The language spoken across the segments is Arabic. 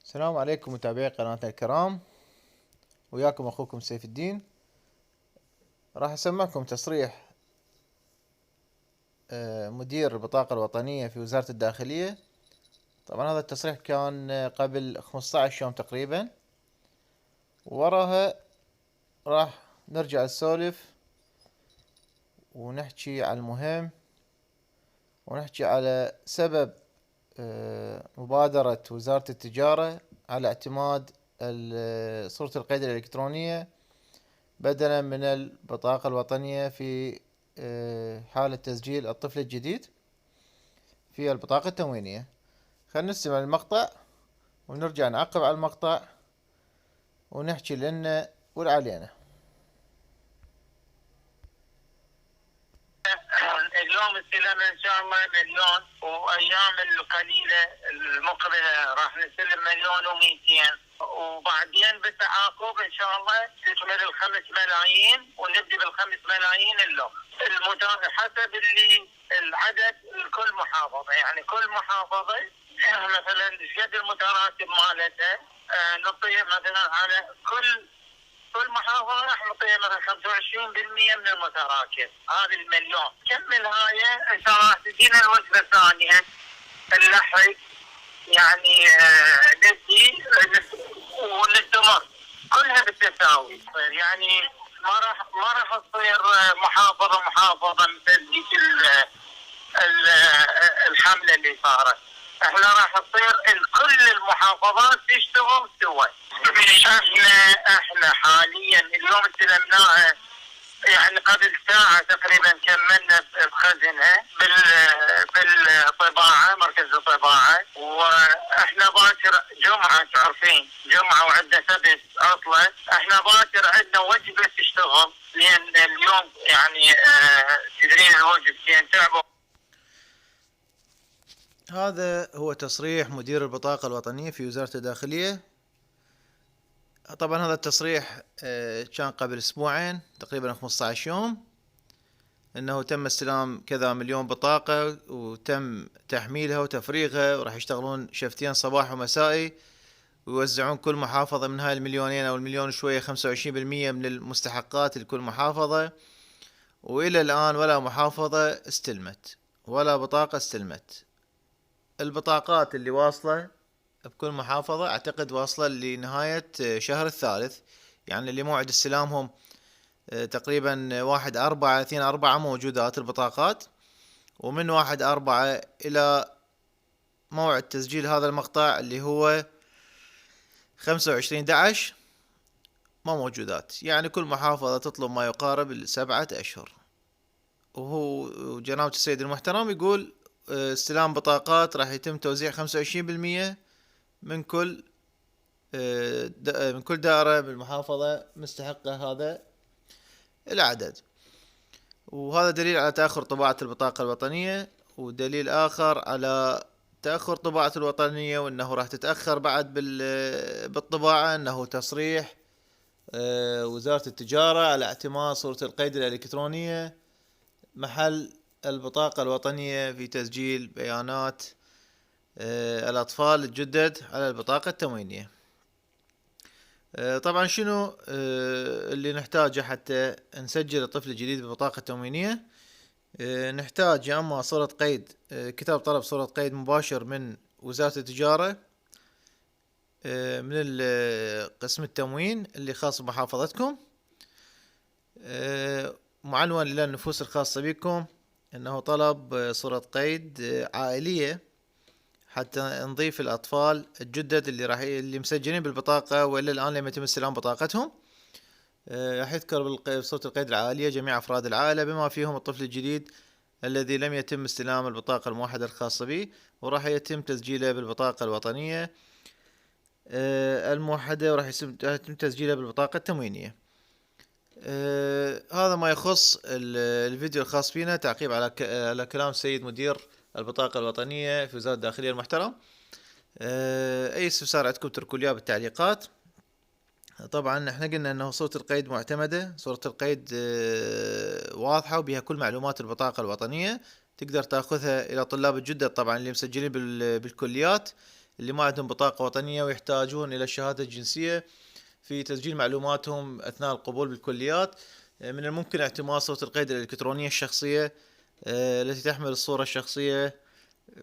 السلام عليكم متابعي قناتنا الكرام. وياكم اخوكم سيف الدين. راح اسمعكم تصريح مدير البطاقة الوطنية في وزارة الداخلية. طبعا هذا التصريح كان قبل 15 يوم تقريبا، ووراها راح نرجع نسولف ونحكي على المهم، ونحكي على سبب مبادرة وزارة التجارة على اعتماد صورة القيد الإلكترونية بدلا من البطاقة الوطنية في حالة تسجيل الطفل الجديد في البطاقة التموينية. خلينا نستمع المقطع ونرجع نعقب على المقطع ونحكي لنا ولعلينا. اليوم استلمنا ان شاء الله مليون، وايام القليله المقبله راح نستلم مليون و200، وبعدين بالتعاقب ان شاء الله تكمل ال5 ملايين ونبدا بال5 ملايين اللغه حسب العدد لكل محافظه. يعني كل محافظه مثلا قد المتراتب مالتها نعطيه مثلا على كل محافظة راح نعطيها مثلا 25% من المتراكم. هذه المليون كمل هاي ان شاء الله تجينا الوجبة الثانية اللحق، يعني ندي ونستمر كلها بالتساوي. يعني ما راح تصير محافظة مثل الحملة اللي صارت. احنا راح تصير كل المحافظات تشتغل سوا. احنا حاليا اليوم استلمناها، يعني قبل ساعة تقريبا كملنا بخزنها بالطباعة، مركز الطباعة. واحنا باكر جمعة، تعرفين جمعة وعندنا سبت عطلة، احنا باكر عندنا وجبة تشتغل لان اليوم يعني تدرين الوجبتين تعبوا. هذا هو تصريح مدير البطاقة الوطنية في وزارة الداخلية. طبعا هذا التصريح كان قبل اسبوعين تقريبا 15 يوم، انه تم استلام كذا مليون بطاقة وتم تحميلها وتفريغها، وراح يشتغلون شفتين صباح ومسائي ويوزعون كل محافظة من هاي المليونين او المليون شوية 25% من المستحقات لكل محافظة. والى الان ولا محافظة استلمت ولا بطاقة استلمت. البطاقات اللي واصلة بكل محافظة اعتقد واصلة لنهاية شهر الثالث، يعني اللي موعد استلامهم تقريبا 1/4 2/4 موجودات البطاقات، ومن 1/4 الى موعد تسجيل هذا المقطع اللي هو 25/11 ما موجودات. يعني كل محافظة تطلب ما يقارب 7 أشهر. وهو جنابة السيد المحترم يقول استلام بطاقات راح يتم توزيع 25% من كل دائرة بالمحافظة مستحقة هذا العدد. وهذا دليل على تأخر طباعة البطاقة الوطنية، ودليل آخر على تأخر طباعة الوطنية وأنه راح تتأخر بعد بالطباعة، أنه تصريح وزارة التجارة على اعتماد صورة القيد الإلكترونية محل البطاقة الوطنية في تسجيل بيانات الأطفال الجدد على البطاقة التموينية. طبعا شنو اللي نحتاجه حتى نسجل الطفل الجديد بالبطاقة التموينية؟ نحتاج يا اما صورة قيد، كتاب طلب صورة قيد مباشر من وزارة التجارة من قسم التموين اللي خاص بمحافظتكم، معنون الى النفوس الخاصة بكم انه طلب صورة قيد عائلية حتى نضيف الأطفال الجدد اللي مسجلين بالبطاقة وإلى الآن لم يتم استلام بطاقتهم. راح يذكر بصورة القيد العائلية جميع أفراد العائلة بما فيهم الطفل الجديد الذي لم يتم استلام البطاقة الموحدة الخاصة به، وراح يتم تسجيله بالبطاقة الوطنية الموحدة، وراح يتم تسجيله بالبطاقة التموينية. هذا ما يخص الفيديو الخاص فينا، تعقيب على كلام السيد مدير البطاقة الوطنية في وزارة الداخلية المحترم. اي استفسار عندكم تركوا لي بالتعليقات. طبعا احنا قلنا انه صورة القيد معتمدة، صورة القيد واضحة وبها كل معلومات البطاقة الوطنية، تقدر تاخذها الى طلاب الجدد طبعا اللي مسجلين بالكليات اللي ما عندهم بطاقة وطنية ويحتاجون إلى الشهادة الجنسية في تسجيل معلوماتهم أثناء القبول بالكليات. من الممكن اعتماد صورة القيد الإلكترونية الشخصية التي تحمل الصورة الشخصية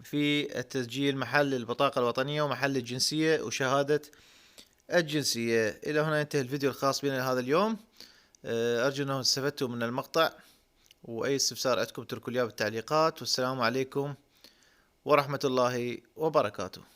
في التسجيل محل البطاقة الوطنية ومحل الجنسية وشهادة الجنسية. إلى هنا ينتهي الفيديو الخاص بنا لهذا اليوم. أرجو أنه استفدتم من المقطع، وأي استفسار عندكم اتركوا لي بالتعليقات. والسلام عليكم ورحمة الله وبركاته.